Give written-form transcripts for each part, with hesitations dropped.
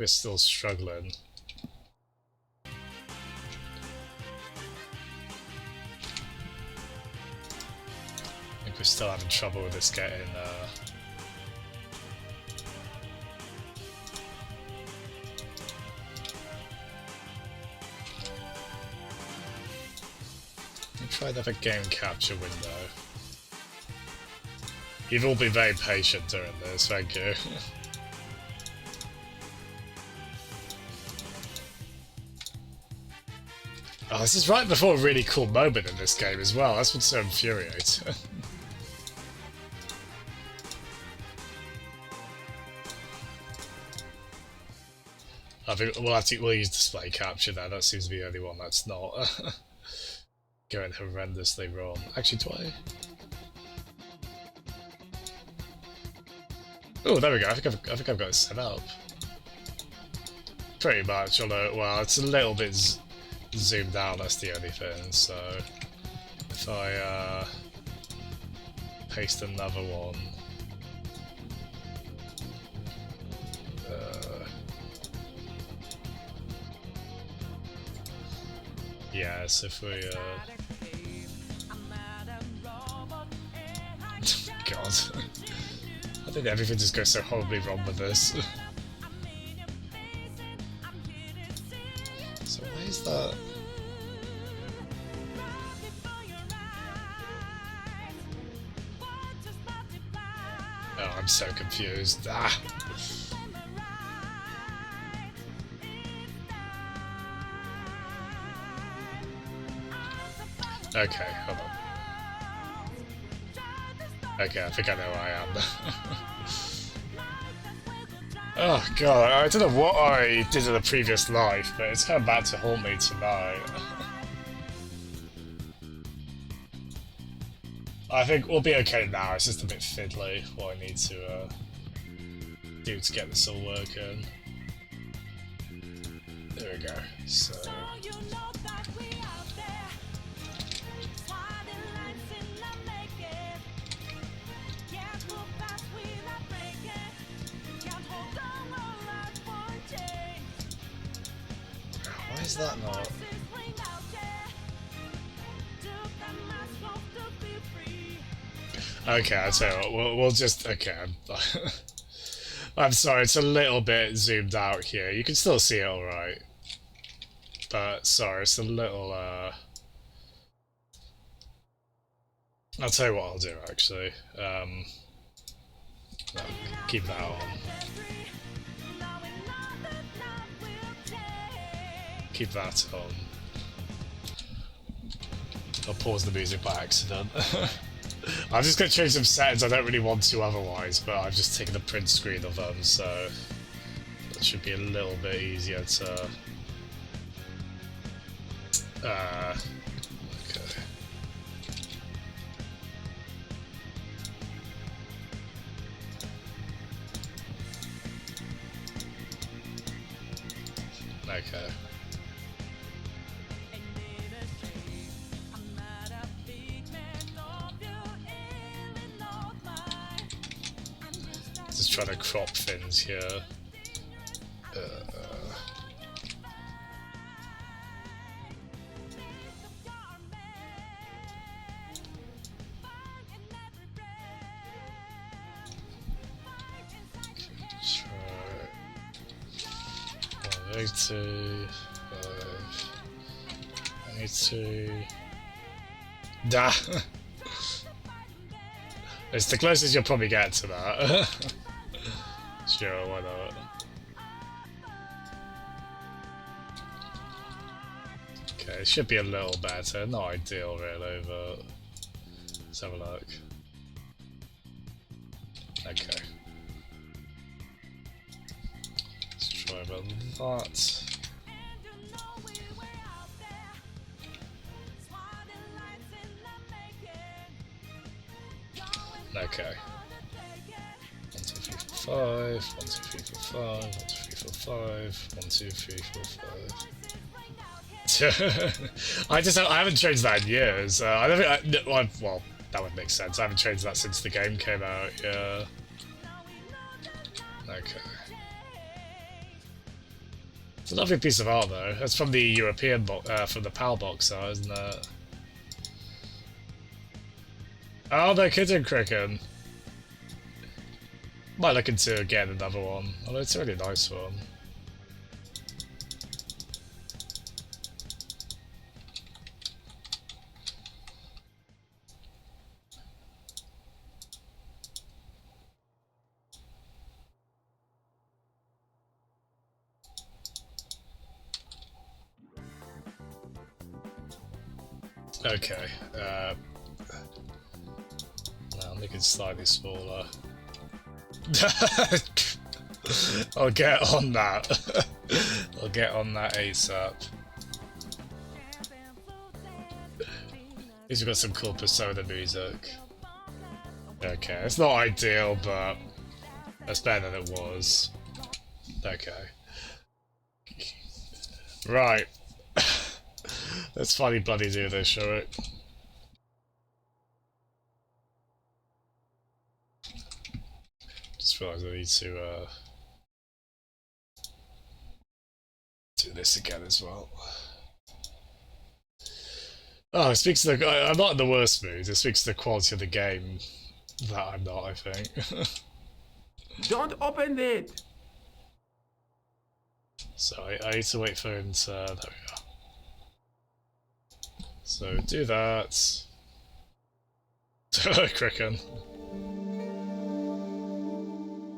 We're still struggling. I think we're still having trouble with this getting try another game capture window. You've all been very patient during this, thank you. Oh, this is right before a really cool moment in this game as well. That's what's so infuriating. I think we'll use display capture there. That seems to be the only one that's not going horrendously wrong. Actually, do I? Oh, there we go. I think I've got it set up. Pretty much, although, well, it's a little bit zoomed out, that's the only thing, so if I paste another one, yeah, so if we God, I think everything just goes so horribly wrong with this. So why is that? Oh, I'm so confused. Ah! Okay, hold on. Okay, I think I know where I am. Oh god, I don't know what I did in a previous life, but it's come back to haunt me tonight. I think we'll be okay now, it's just a bit fiddly what I need to do to get this all working. There we go, so... Why is that not? Okay, I'll tell you what, we'll just... Okay, I'm sorry, it's a little bit zoomed out here. You can still see it alright. But, sorry, it's a little, I'll tell you what I'll do, actually. No, keep that on. Keep that on. I'll pause the music by accident. I'm just going to change some settings, I don't really want to otherwise, but I've just taken a print screen of them, so it should be a little bit easier to... okay. Okay. Just trying to crop things here. I need to... Da! It's the closest you'll probably get to that. Sure, why not? Okay, it should be a little better. Not ideal, really, but let's have a look. Okay. Let's try about that. Okay. 1, 2, 3, 4, 5. 1, 2, 3, 4, 5. 1, 2, 3, 4, 5. 1, 2, 3, 4, 5. I haven't changed that in years. I don't think well, that would make sense. I haven't changed that since the game came out. Yeah. Okay. It's a lovely piece of art, though. That's from the European from the PAL box art, isn't it? Oh, they're Kitten Cricken. Might look into getting another one. Although it's a really nice one. Okay, I'll make it slightly smaller. I'll get on that. I'll get on that ASAP. At least we've got some cool Persona music. Okay, it's not ideal, but that's better than it was. Okay. Right. Let's finally bloody do this, shall we? Just realised I need to do this again as well. Oh, it speaks to the... I'm not in the worst mood. It speaks to the quality of the game that I'm not, I think. Don't open it! So I need to wait for him to... There we go. So do that. Cricken.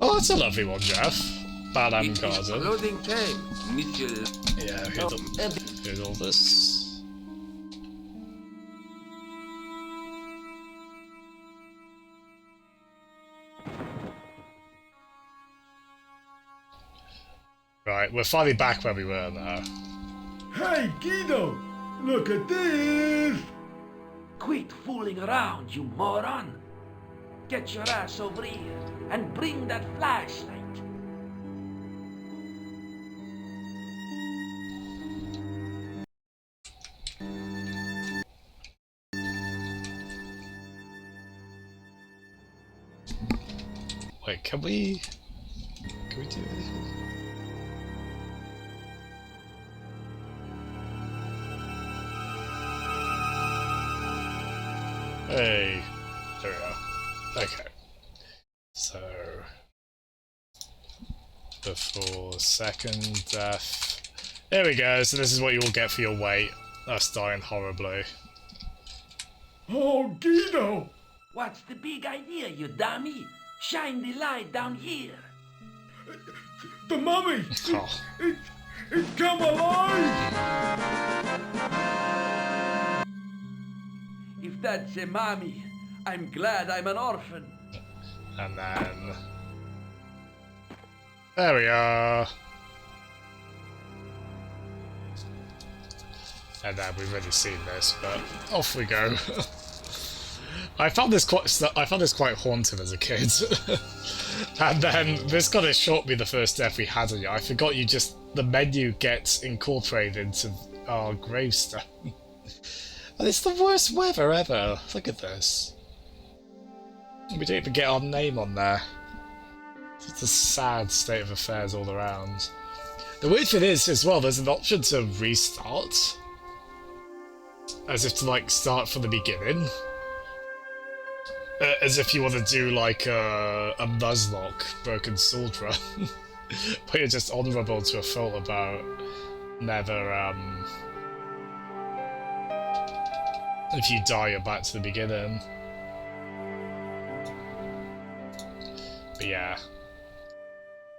Oh, that's a lovely one, Jeff. Badam Garden. Loading time, Mitchell. Yeah, here's all this. Right, we're finally back where we were now. Hey, Guido! Look at this! Quit fooling around, you moron! Get your ass over here and bring that flashlight. Wait, can we do this? Hey, there we are. Okay, so before second death. There we go. So this is what you will get for your wait. Us dying horribly. Oh, Guido! What's the big idea, you dummy? Shine the light down here. The mummy! Oh. It's come alive! If that's a mommy, I'm glad I'm an orphan. And then there we are. And then we've already seen this, but off we go. I found this quite haunting as a kid. And then this kind of shocked me the first death we had on you. I forgot the menu gets incorporated into our gravestone. And it's the worst weather ever. Look at this. We don't even get our name on there. It's a sad state of affairs all around. The weird thing is, as well, there's an option to restart. As if to, like, start from the beginning. As if you want to do, like, a Nuzlocke Broken Sword run. But you're just honourable to a fault about never, if you die, you're back to the beginning. But yeah.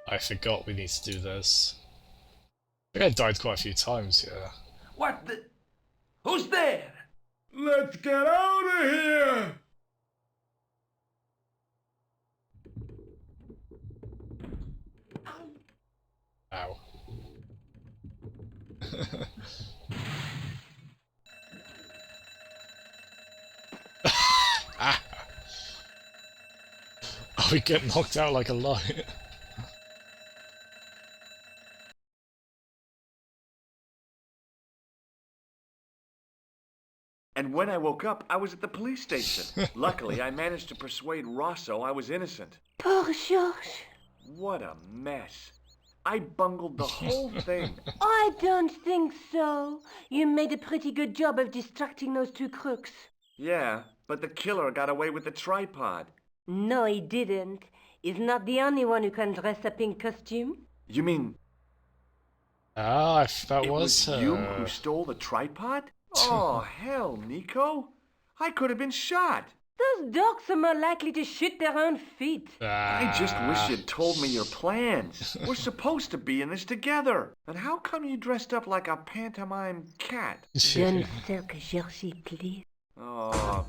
I forgot we need to do this. I think I died quite a few times here. What the... Who's there? Let's get out of here! Ow. Ah. Oh, we get knocked out like a light. And when I woke up, I was at the police station. Luckily, I managed to persuade Rosso I was innocent. Poor George. What a mess. I bungled the whole thing. I don't think so. You made a pretty good job of distracting those two crooks. Yeah, but the killer got away with the tripod. No, he didn't. He's not the only one who can dress up in costume. You mean Ah, that it was was her. you who stole the tripod? Oh, hell, Nico. I could have been shot. Those dogs are more likely to shoot their own feet. I just wish you'd told me your plans. We're supposed to be in this together. And how come you dressed up like a pantomime cat? Don't cirque Jersey, please. Oh,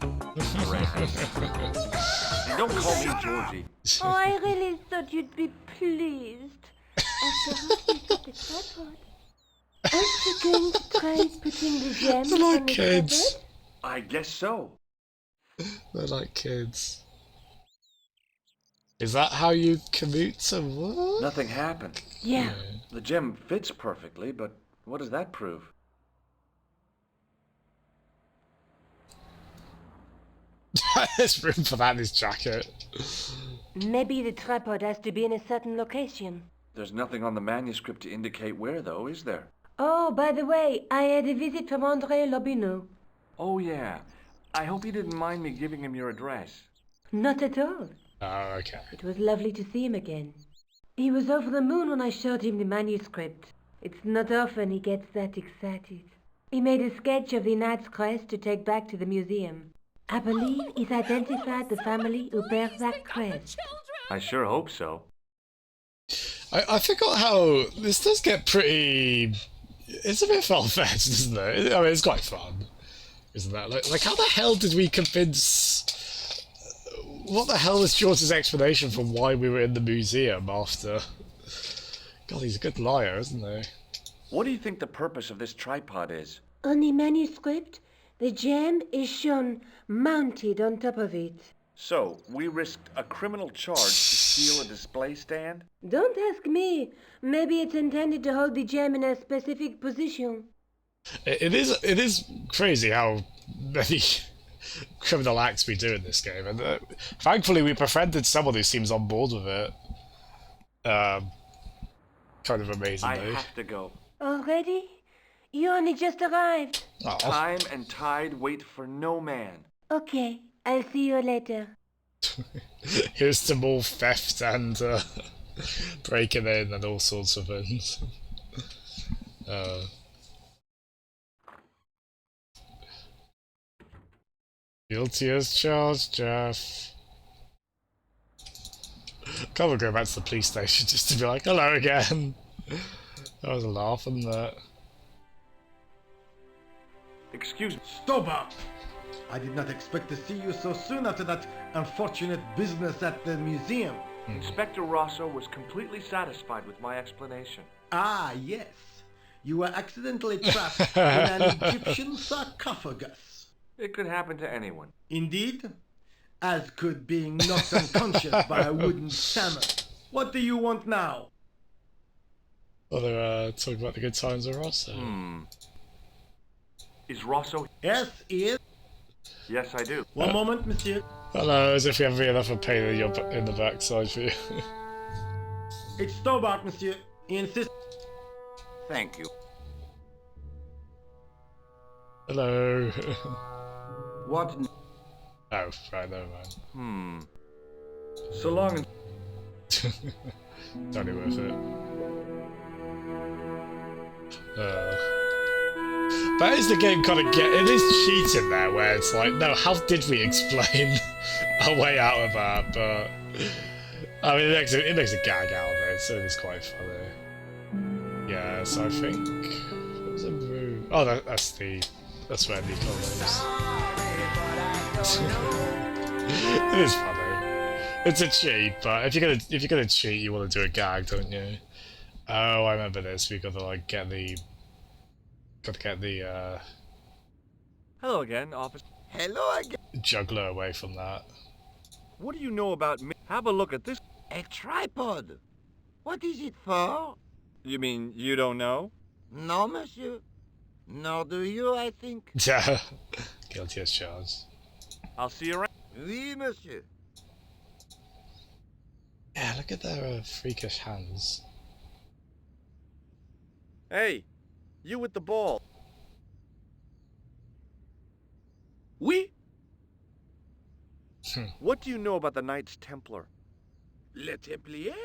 rats. And don't call me Georgie. Oh, I really thought you'd be pleased. After all, you got the tripod. Aren't you going to try putting the gems They're like on the kids. cupboard? I guess so. They're like kids. Is that how you commute to work? Nothing happened. Yeah. The gem fits perfectly, but what does that prove? There's room for that in his jacket. Maybe the tripod has to be in a certain location. There's nothing on the manuscript to indicate where, though, is there? Oh, by the way, I had a visit from André Lobineau. Oh, yeah. I hope you didn't mind me giving him your address. Not at all. Oh, okay. It was lovely to see him again. He was over the moon when I showed him the manuscript. It's not often he gets that excited. He made a sketch of the knight's crest to take back to the museum. I believe he's identified the family who bears that crest. I sure hope so. I forgot how this does get pretty. It's a bit far-fetched, isn't it? I mean, it's quite fun, isn't that? Like how the hell did we convince? What the hell is George's explanation for why we were in the museum after? God, he's a good liar, isn't he? What do you think the purpose of this tripod is? On the manuscript, the gem is shown mounted on top of it. So, we risked a criminal charge to steal a display stand? Don't ask me. Maybe it's intended to hold the gem in a specific position. It is crazy how many criminal acts we do in this game, and thankfully we befriended someone who seems on board with it. Kind of I amazingly. have to go. Already? You only just arrived. Oh. Time and tide wait for no man. Okay, I'll see you later. Here's to more theft and breaking in and all sorts of things. Guilty as charged, Jeff. Can't we go back to the police station just to be like, hello again? That was a laugh, wasn't it? Excuse me. Stop up! I did not expect to see you so soon after that unfortunate business at the museum. Inspector Rosso was completely satisfied with my explanation. Ah, yes. You were accidentally trapped in an Egyptian sarcophagus. It could happen to anyone. Indeed, as could being knocked unconscious by a wooden hammer. What do you want now? Well, they're talking about the good times of Rosso. Is Rosso? Yes, he is. Yes, I do. One moment, monsieur. Hello, as if we have enough of pain in the backside for you. It's Stobart, monsieur. He insists. Thank you. Hello. What? Oh, right, never mind. So long as... It's only worth it. That is the game kind of it is cheating there, where it's like, no, how did we explain a way out of that? But I mean, it makes a gag out of it, so it's quite funny. Yeah, so I think what was a room? Oh, that's where Nico lives. It is funny. It's a cheat, but if you're gonna cheat, you want to do a gag, don't you? Oh, I remember this. We gotta like get the Hello again, officer. Hello again. juggler away from that. What do you know about me? Have a look at this. A tripod? What is it for? You mean you don't know? No, monsieur. Nor do you, I think. Yeah, guilty as charged. I'll see you around. Oui, monsieur. Yeah, look at their freakish hands. Hey, you with the ball. Oui? What do you know about the Knights Templar? Le Templier?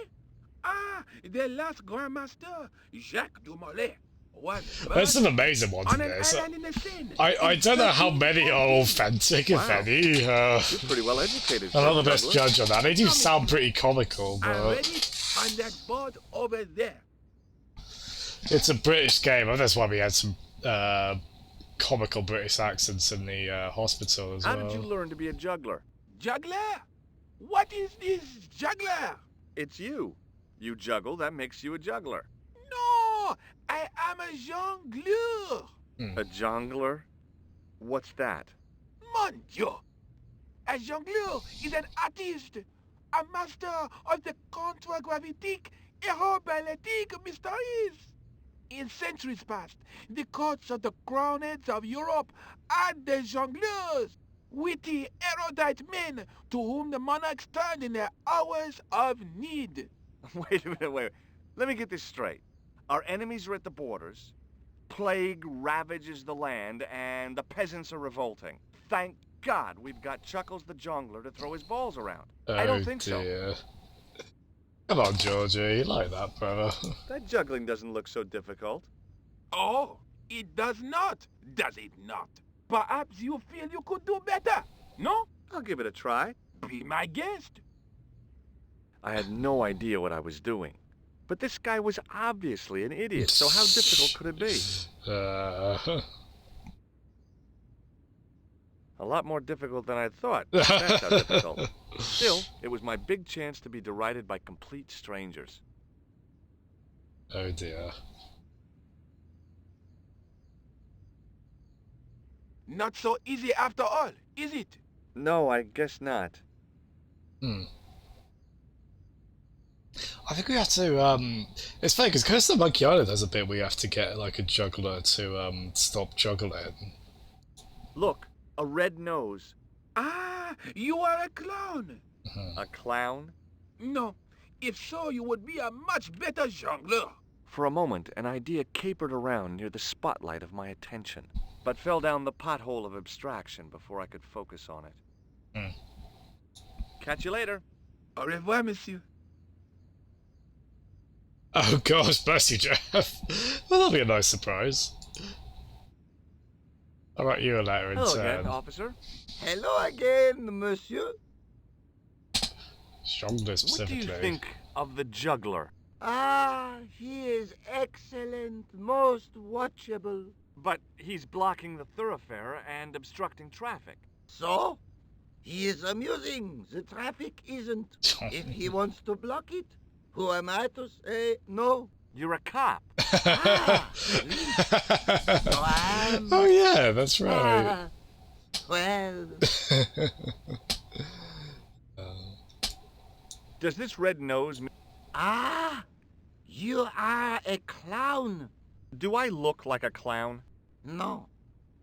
Ah, the last Grand Master, Jacques Dumoulin, was There's some burned amazing ones on in an this. island in the Seine. I in don't know how many are 1314. authentic, if Wow. any. You're pretty well educated. I'm not the Sir best Douglas. judge on that. They do sound pretty comical, I read but it on that board over there. it's a British game. And that's why we had some comical British accents in the hospital as How well. did you learn to be a juggler? Juggler? What is this juggler? It's you. You juggle, that makes you a juggler. No, I am a jongleur. A jongler? What's that? Mon Dieu. A jongleur is an artist, a master of the contragravitique aeroballetique mysteries. In centuries past, the courts of the crowned heads of Europe had the jongleurs, witty, erudite men to whom the monarchs turned in their hours of need. Wait a minute, wait. Let me get this straight. Our enemies are at the borders, plague ravages the land, and the peasants are revolting. Thank God we've got Chuckles the Jongler to throw his balls around. I don't think so. Come on, Georgie, you like that, brother? That juggling doesn't look so difficult. Oh, it does not, does it not? Perhaps you feel you could do better, no? I'll give it a try. Be my guest. I had no idea what I was doing. But this guy was obviously an idiot, so how difficult could it be? A lot more difficult than I thought. That's how difficult. Still, it was my big chance to be derided by complete strangers. Oh dear. Not so easy after all, is it? No, I guess not. I think we have to, it's funny, because Curse of the Monkey Island has a bit where you have to get, like, a juggler to, stop juggling. Look, a red nose. Ah, you are a clown. A clown? No, if so, you would be a much better jongleur. For a moment, an idea capered around near the spotlight of my attention, but fell down the pothole of abstraction before I could focus on it. Catch you later. Au revoir, monsieur. Oh gosh, bless you, Jeff. Well, that'll be a nice surprise. I'll write you a letter in Hello turn. again, officer. Hello again, monsieur. Jongleur What specifically. do you think of the juggler? Ah, he is excellent, most watchable. But he's blocking the thoroughfare and obstructing traffic. So? He is amusing. The traffic isn't. If he wants to block it, who am I to say no? You're a cop. Ah, so I am. Oh yeah, that's right. Ah, well, Does this red nose mean... ah, you are a clown. Do I look like a clown? No,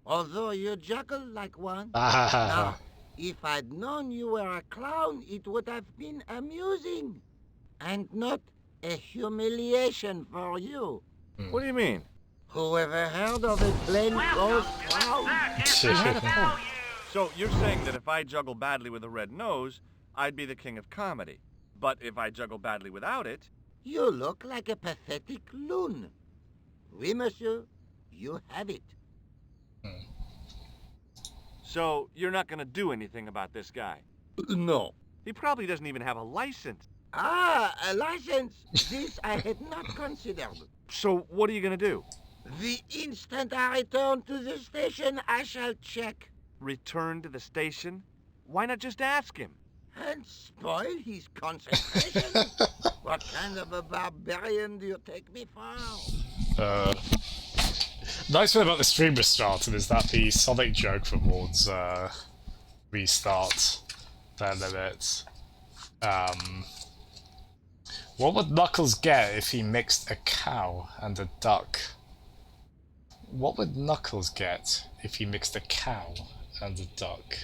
although you juggle like one. Ah. Now, if I'd known you were a clown, it would have been amusing, and not a humiliation for you. What do you mean? Whoever heard of a plainclothes clown? You had a point. So you're saying that if I juggle badly with a red nose, I'd be the king of comedy. But if I juggle badly without it... You look like a pathetic loon. Oui, monsieur, you have it. So you're not gonna do anything about this guy? No. He probably doesn't even have a license. Ah, a license. This I had not considered. So what are you gonna do? The instant I return to the station, I shall check. Return to the station? Why not just ask him? And spoil his concentration? What kind of a barbarian do you take me for? Nice thing about the stream restarting is that the Sonic joke rewards restart their limits. What would Knuckles get if he mixed a cow and a duck? What would Knuckles get if he mixed a cow and a duck?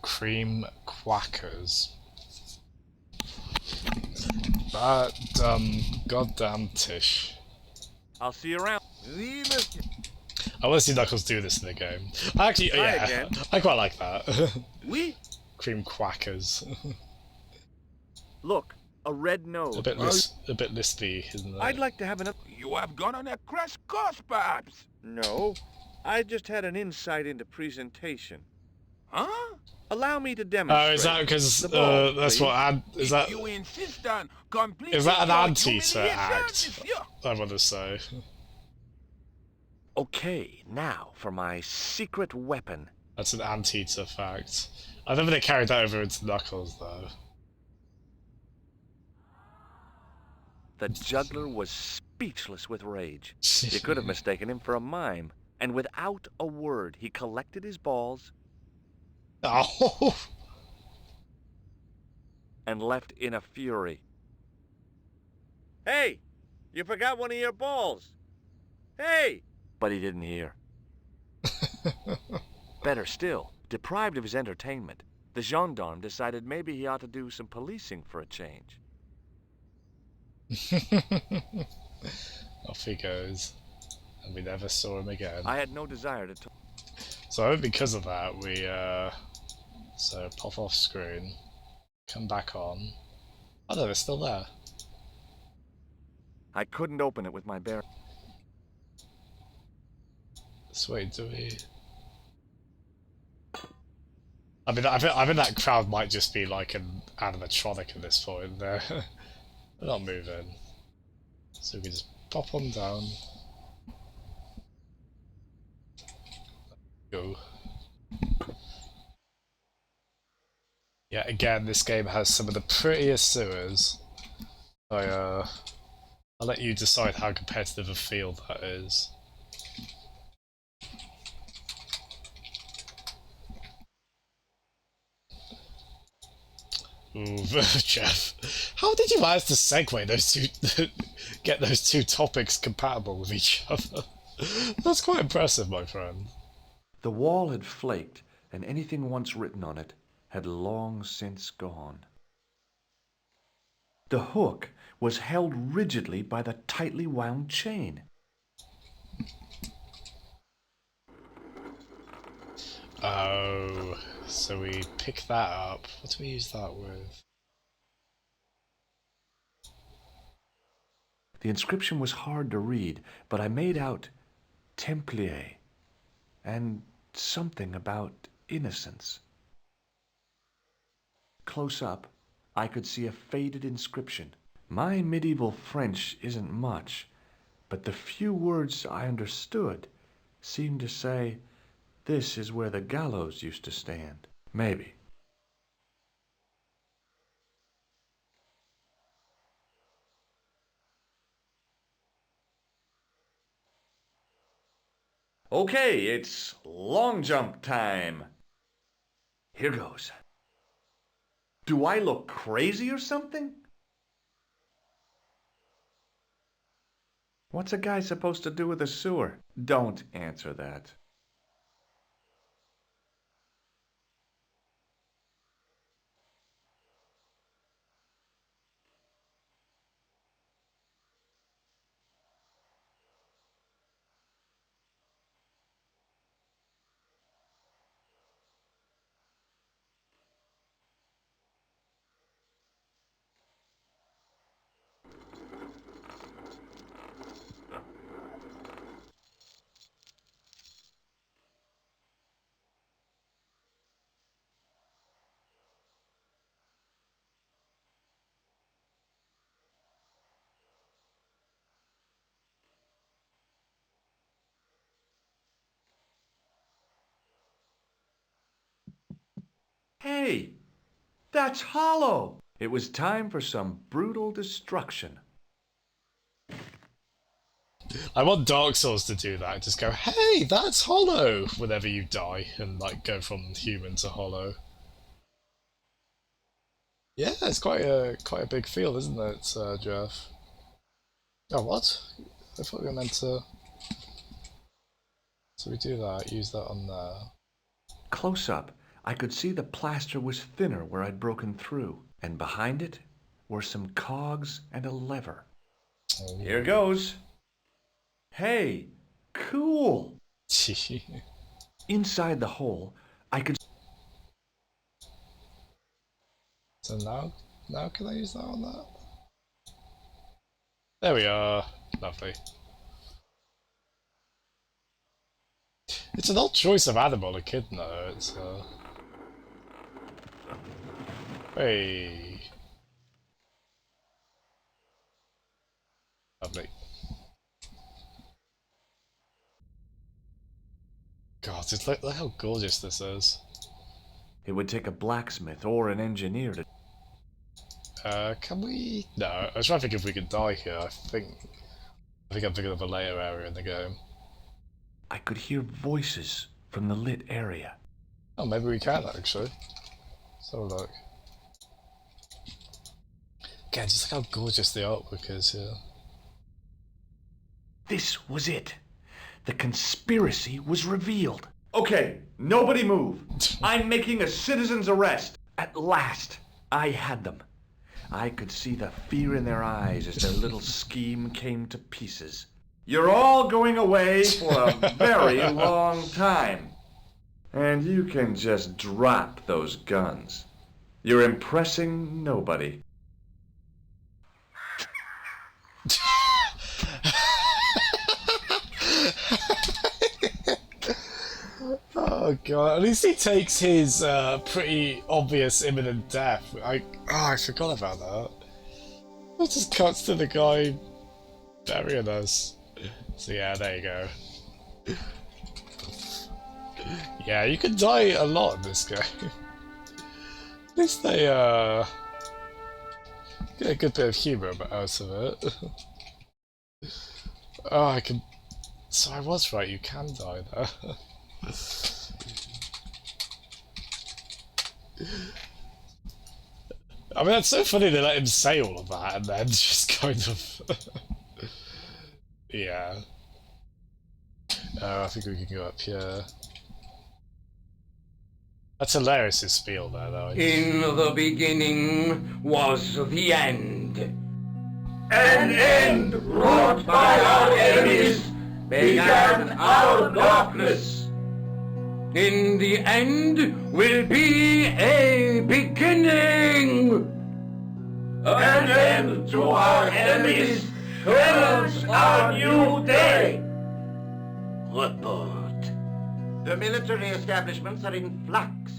Cream quackers. That goddamn Tish. I'll see you around. Oui, monsieur. I want to see Knuckles do this in the game. Actually, Try yeah, again. I quite like that. Oui. Cream quackers. Look, a red nose. a bit lispy, isn't it? I'd like to have an... You have gone on a crash course, perhaps? No, I just had an insight into presentation. Huh? Allow me to Oh, demonstrate. is that because The balls, that's please. what is that? You insist on completing Is that an your anti-Eater humiliation, act? monsieur. I want to say. Okay, now for my secret weapon. That's an anti-Eater fact. I don't think they carried that over into Knuckles, though. The juggler was speechless with rage. You could have mistaken him for a mime. And without a word, he collected his balls Oh! and left in a fury. Hey! You forgot one of your balls! Hey! But he didn't hear. Better still, deprived of his entertainment, the gendarme decided maybe he ought to do some policing for a change. Off he goes. And we never saw him again. I had no desire to... So I think because of that, we, so pop off screen, come back on. Oh no, they're still there. I couldn't open it with my bare... So wait, do we... I mean, I think that crowd might just be like an animatronic at this point. They're not moving. So we can just pop on down. Go. Yeah, again, this game has some of the prettiest sewers. I'll let you decide how competitive a field that is. Ooh, Jeff, how did you manage to segue those two, get those two topics compatible with each other? That's quite impressive, my friend. The wall had flaked, and anything once written on it had long since gone. The hook was held rigidly by the tightly wound chain. Oh, so we pick that up. What do we use that with? The inscription was hard to read, but I made out Templier and something about innocence. Close up, I could see a faded inscription. My medieval French isn't much, but the few words I understood seemed to say, "This is where the gallows used to stand." Maybe. Okay, it's long jump time. Here goes. Do I look crazy or something? What's a guy supposed to do with a sewer? Don't answer that. Hey, that's hollow. It was time for some brutal destruction. I want Dark Souls to do that. Just go, hey, that's hollow, whenever you die, and like go from human to hollow. Yeah, it's quite a big field, isn't it, Jeff? Oh, what? I thought we were meant to. So we do that. Use that on there. Close up, I could see the plaster was thinner where I'd broken through, and behind it were some cogs and a lever. Oh. Here goes. Hey, cool. Inside the hole, I could... So now can I use that on that? There we are. Lovely. It's an odd choice of animal, a kid, though. It's Hey. Lovely. God, it's look how gorgeous this is. It would take a blacksmith or an engineer to... Can we... No, I was trying to think if we could die here. I think I'm thinking of a layer area in the game. I could hear voices from the lit area. Oh, maybe we can, actually. Let's have a look. Again, just look how gorgeous the artwork is here. This was it. The conspiracy was revealed. Okay, nobody move. I'm making a citizen's arrest. At last, I had them. I could see the fear in their eyes as their little scheme came to pieces. You're all going away for a very long time. And you can just drop those guns. You're impressing nobody. Oh god, at least he takes his pretty obvious imminent death. I forgot about that. It just cuts to the guy burying us. So yeah, there you go. Yeah, you can die a lot in this game. At least they get a good bit of humour out of it. Oh, I can... So I was right, you can die there. I mean, it's so funny they let him say all of that and then just kind of... Yeah. Oh, I think we can go up here. That's hilarious, his spiel there, though. In the beginning was the end. An end wrought by our enemies began our darkness. In the end will be a beginning. An end to our enemies heralds our new day. Report. The military establishments are in flux.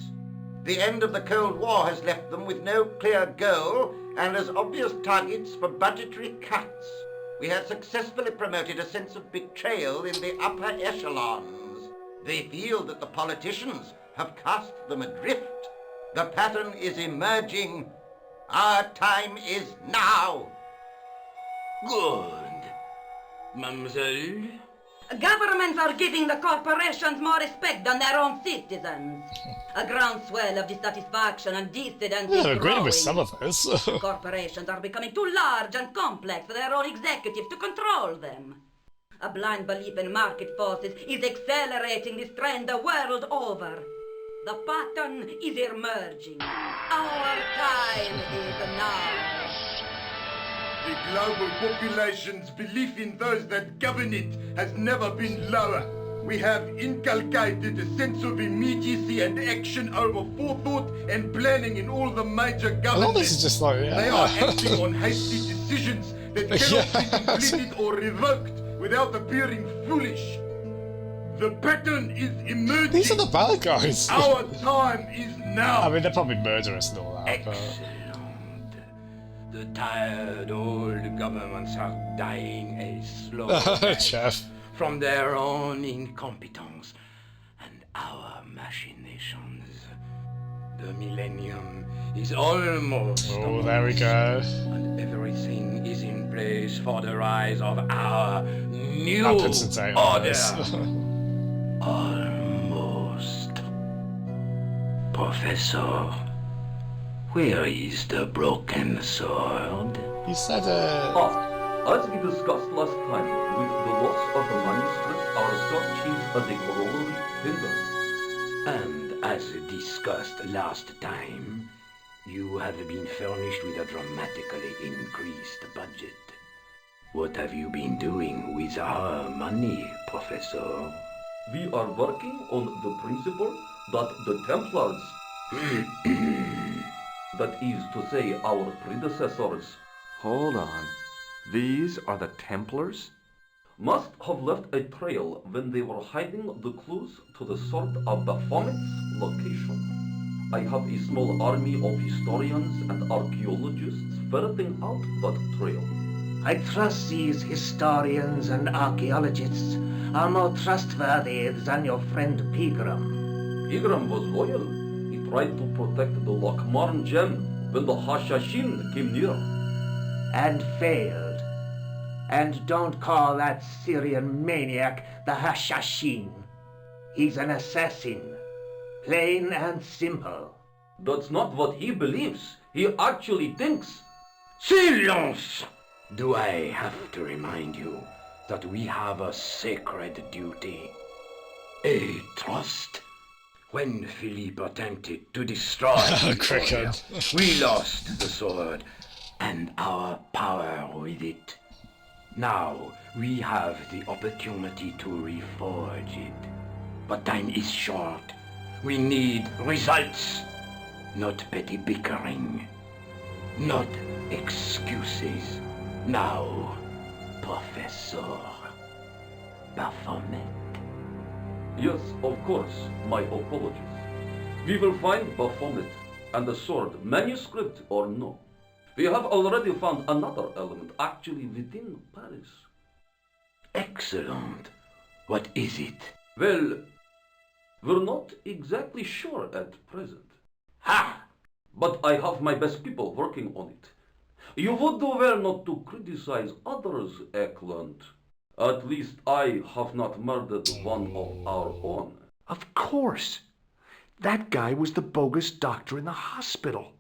The end of the Cold War has left them with no clear goal and as obvious targets for budgetary cuts. We have successfully promoted a sense of betrayal in the upper echelons. They feel that the politicians have cast them adrift. The pattern is emerging. Our time is now. Good. Mademoiselle? Governments are giving the corporations more respect than their own citizens. A groundswell of dissatisfaction and dissidence Yeah, is I agree growing. with some of this. Corporations are becoming too large and complex for their own executives to control them. A blind belief in market forces is accelerating this trend the world over. The pattern is emerging. Our time is now. The global population's belief in those that govern it has never been lower. We have inculcated a sense of immediacy and action over forethought and planning in all the major A lot of governments. this is just like, yeah. They are acting on hasty decisions that cannot be completed or revoked without appearing foolish. The pattern is emerging. These are the bad guys. Our time is now. I mean, they're probably murderous and all that, but... Excellent. The tired old governments are dying a slow death Chef. from their own incompetence and our machinations. The millennium is almost Oh, there we go. and everything is in place for the rise of our new That puts a date on order. this. Almost. Professor, where is the broken sword? You said, As we discussed last time, with the loss of the manuscript, our search is a deplorably hindered. And as discussed last time, you have been furnished with a dramatically increased budget. What have you been doing with our money, Professor? We are working on the principle that the Templars, that is to say our predecessors, Hold on. These are the Templars? must have left a trail when they were hiding the clues to the sword of Baphomet's location. I have a small army of historians and archaeologists ferreting out that trail. I trust these historians and archaeologists are more trustworthy than your friend Pegram. Igram was loyal. He tried to protect the Lakmarn gem when the Hashashin came near. And failed. And don't call that Syrian maniac the Hashashin. He's an assassin. Plain and simple. That's not what he believes. He actually thinks. Silence! Do I have to remind you that we have a sacred duty? A trust? When Philippe attempted to destroy the Cricket. order, we lost the sword and our power with it. Now we have the opportunity to reforge it. But time is short. We need results, not petty bickering, not excuses. Now, Professor Baphomet. Yes, of course, my apologies. We will find Baphomet and the sword, manuscript or no. We have already found another element actually within Paris. Excellent. What is it? Well, we're not exactly sure at present. Ha! But I have my best people working on it. You would do well not to criticize others, Eklund. At least I have not murdered one of our own. Of course. That guy was the bogus doctor in the hospital.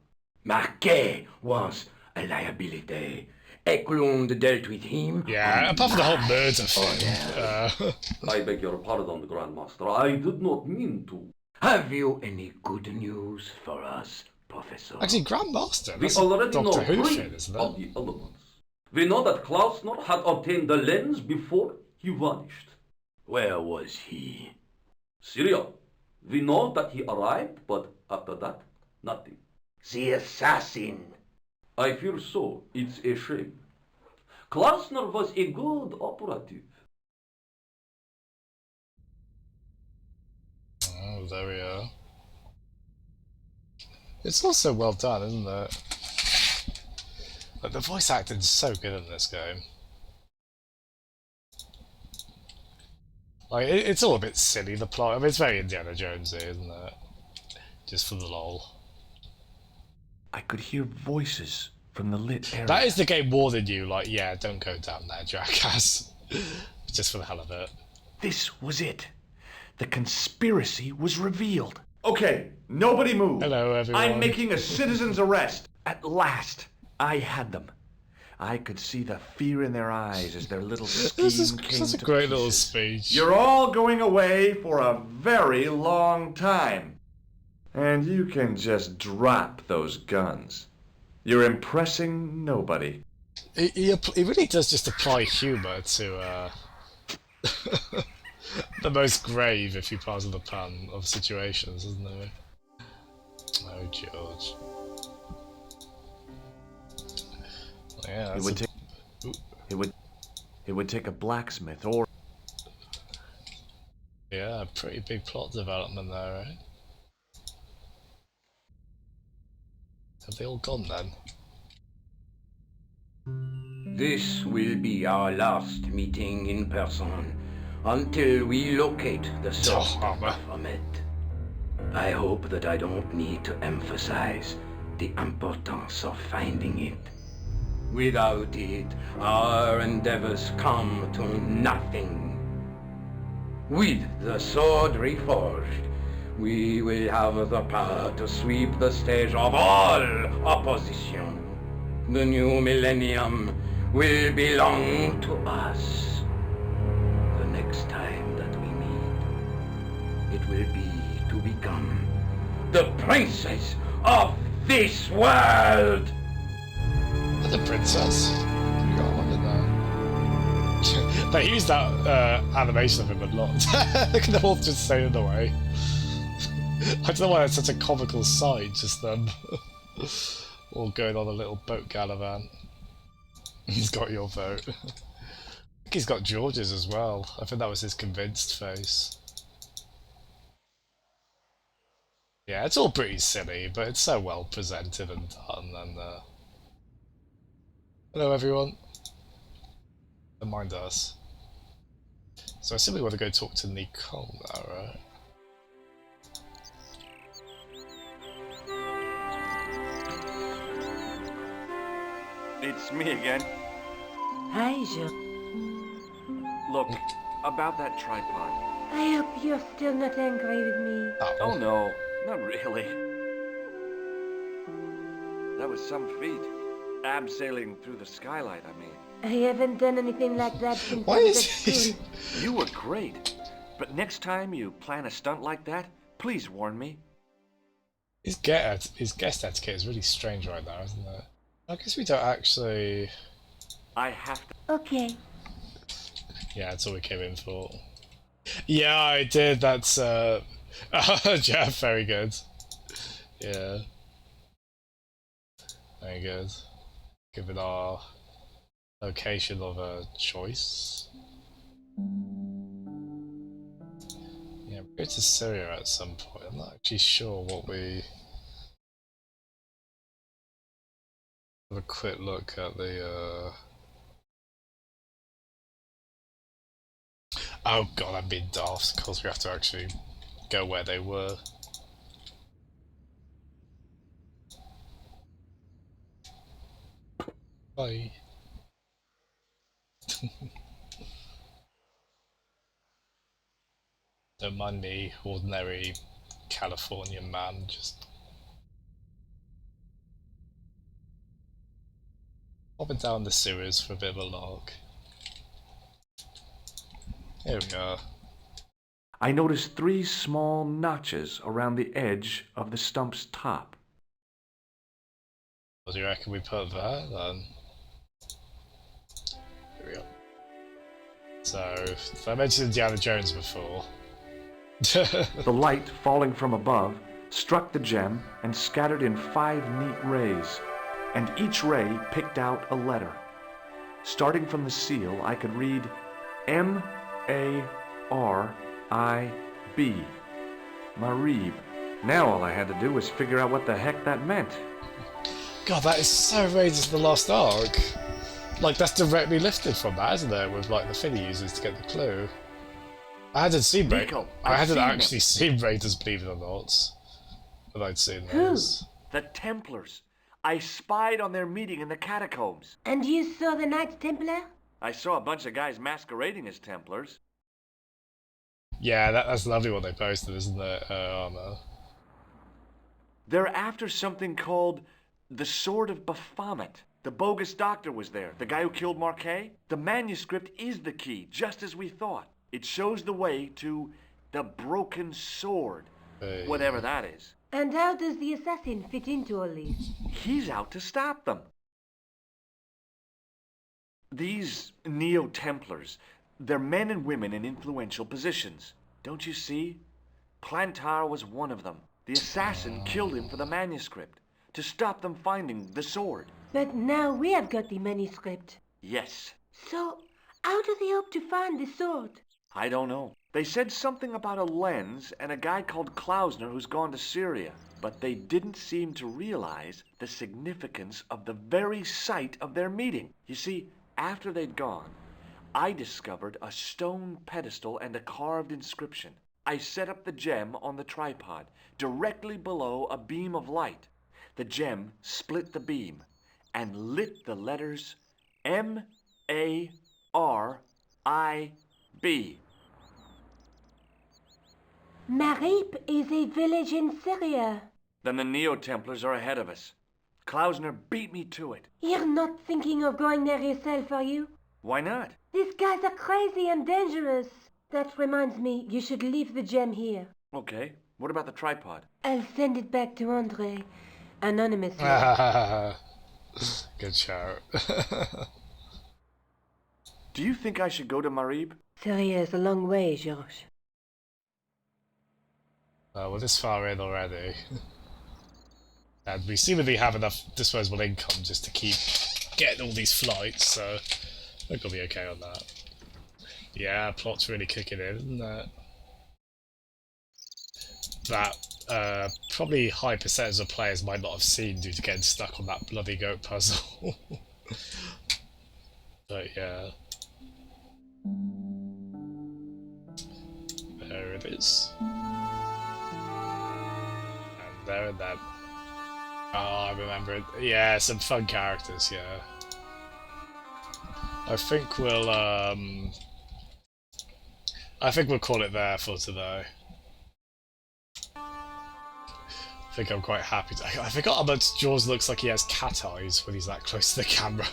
Marquet was a liability. Eklund dealt with him. Yeah, apart from the whole murder thing. I beg your pardon, Grandmaster. I did not mean to. Have you any good news for us, Professor? Actually, Grandmaster. We That's a already know Doctor Who three thing, isn't of it? the elements. We know that Klausner had obtained the lens before he vanished. Where was he? Syria. We know that he arrived, but after that, nothing. The assassin. I fear so. It's a shame. Klausner was a good operative. Oh, there we are. It's also well done, isn't it? Like, the voice acting's so good in this game. Like, it's all a bit silly, the plot. I mean, it's very Indiana Jonesy, isn't it? Just for the lol. I could hear voices from the lit area. That is the game warning you, like, yeah, don't go down there, jackass. Just for the hell of it. This was it. The conspiracy was revealed. Okay, nobody move. Hello, everyone. I'm making a citizen's arrest. At last, I had them. I could see the fear in their eyes as their little scheme This is came such a to great little pieces. speech. You're all going away for a very long time. And you can just drop those guns. You're impressing nobody. He really does just apply humour to the most grave, if you pardon the pun, of situations, isn't he? Oh, George. Yeah, It would take it would take a blacksmith or yeah, a pretty big plot development there, right? Have they all gone then? This will be our last meeting in person until we locate the source Oh, of Baphomet. I hope that I don't need to emphasize the importance of finding it. Without it, our endeavors come to nothing. With the sword reforged, we will have the power to sweep the stage of all opposition. The new millennium will belong to us. The next time that we meet, it will be to become the princes of this world! The princess? You got one in there. They use that animation of him a lot. They're all just staying in the way. I don't know why it's such a comical sight, just them all going on a little boat gallivant. He's got your vote. I think he's got George's as well. I think that was his convinced face. Yeah, it's all pretty silly, but it's so well presented and done. And hello, everyone. Don't mind us. So I simply want to go talk to Nicole now, right? It's me again. Hi, Jean. Look, about that tripod. I hope you're still not angry with me. Oh no, not really. That was some feat. Abseiling through the skylight, I mean. I haven't done anything like that since Why I was is at he... school. You were great. But next time you plan a stunt like that, please warn me. His guest etiquette is really strange right now, isn't it? I guess we don't actually... I have to... Okay. Yeah, that's all we came in for. Yeah, I did, that's Jeff, very good. Yeah. Very good. Given our location of a choice. Yeah, we go to Syria at some point. I'm not actually sure what we... Have a quick look at the Oh god, I'm being daft. Of course we have to actually go where they were. Bye. Don't mind me, ordinary Californian man, just hopping down the sewers for a bit of a lark. Here we are. I noticed 3 small notches around the edge of the stump's top. What do you reckon we put there then? Here we go. So I mentioned Indiana Jones before. The light falling from above struck the gem and scattered in 5 neat rays, and each ray picked out a letter. Starting from the seal, I could read M-A-R-I-B. Marib. Now all I had to do was figure out what the heck that meant. God, that is so Raiders of the Lost Ark. Like, that's directly lifted from that, isn't it? With, like, the thing he uses to get the clue. I hadn't seen Raiders. Nico, I hadn't seen actually seen Raiders, believe it or not. But I'd seen those. The Templars. I spied on their meeting in the catacombs. And you saw the Knights Templar? I saw a bunch of guys masquerading as Templars. Yeah, that's lovely what they posted, isn't it? Armor. They're after something called the Sword of Baphomet. The bogus doctor was there, the guy who killed Marquet. The manuscript is the key, just as we thought. It shows the way to the broken sword, whatever that is. And how does the assassin fit into all this? He's out to stop them. These Neo-Templars, they're men and women in influential positions. Don't you see? Plantar was one of them. The assassin killed him for the manuscript, to stop them finding the sword. But now we have got the manuscript. Yes. So, how do they hope to find the sword? I don't know. They said something about a lens and a guy called Klausner who's gone to Syria, but they didn't seem to realize the significance of the very site of their meeting. You see, after they'd gone, I discovered a stone pedestal and a carved inscription. I set up the gem on the tripod, directly below a beam of light. The gem split the beam and lit the letters M-A-R-I-B. Marib is a village in Syria. Then the Neo-Templars are ahead of us. Klausner beat me to it. You're not thinking of going there yourself, are you? Why not? These guys are crazy and dangerous. That reminds me, you should leave the gem here. Okay, what about the tripod? I'll send it back to Andre, anonymously. Good shout. Do you think I should go to Marib? Syria is a long way, Georges. We're this far in already. And we seemingly have enough disposable income just to keep getting all these flights, so I think we'll be okay on that. Yeah, plot's really kicking in, isn't it? That probably high percentage of players might not have seen due to getting stuck on that bloody goat puzzle. But yeah. There it is. And there and then. Oh, I remember it. Yeah, some fun characters, yeah. I think we'll call it there for today. I think I'm quite happy. I forgot how much Jaws looks like he has cat eyes when he's that close to the camera.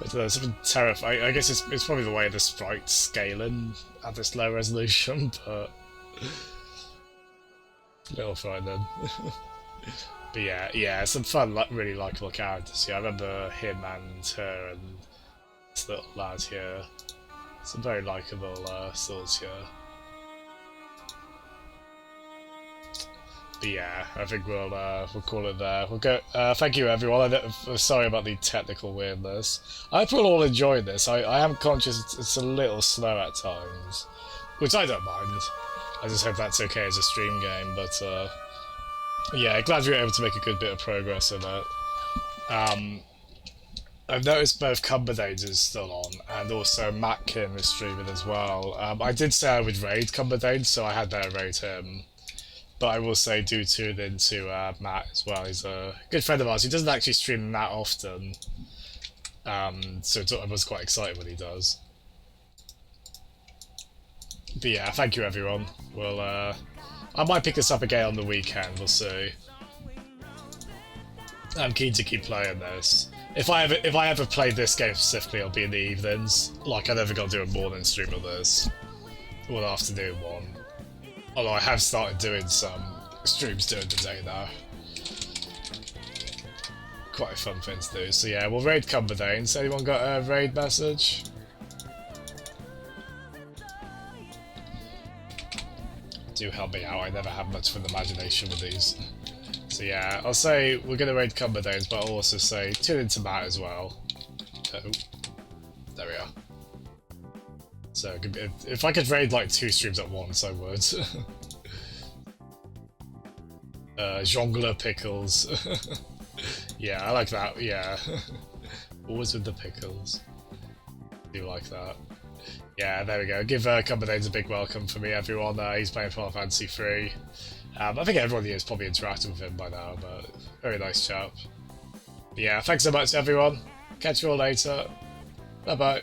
But something terrifying. I guess it's probably the way the sprite's scaling at this low resolution, but a little frightening. But yeah, some fun, really likeable characters. Yeah, I remember him and her and this little lad here. Some very likeable swords here. But yeah, I think we'll call it there. We'll go. Thank you, everyone. I'm sorry about the technical weirdness. I hope we'll all enjoy this. I am conscious it's a little slow at times, which I don't mind. I just hope that's okay as a stream game. But yeah, glad we were able to make a good bit of progress in it. I've noticed both Cumberdanes is still on, and also Matt Kim is streaming as well. I did say I would raid Cumberdane, so I had better raid him. But I will say do tune into Matt as well. He's a good friend of ours. He doesn't actually stream that often, so I was quite excited when he does. But yeah, thank you everyone. Well, I might pick this up again on the weekend. We'll see. I'm keen to keep playing this. If I ever play this game specifically, it'll be in the evenings. Like, I never got to do a morning stream of this, or an afternoon one. Although I have started doing some streams during the day now. Quite a fun thing to do. So yeah, we'll raid Cumberdanes. Anyone got a raid message? Do help me out, I never have much of an imagination with these. So yeah, I'll say we're going to raid Cumberdanes, but I'll also say tune into Matt as well. Oh, there we are. So if I could raid like 2 streams at once, I would. Jongleur Pickles. Yeah, I like that, yeah. Always with the pickles. Do like that. Yeah, there we go. Give Cumberdanes a big welcome for me, everyone. He's playing Final Fantasy 3. I think everyone here has probably interacted with him by now, but very nice chap. But yeah, thanks so much, everyone. Catch you all later. Bye-bye.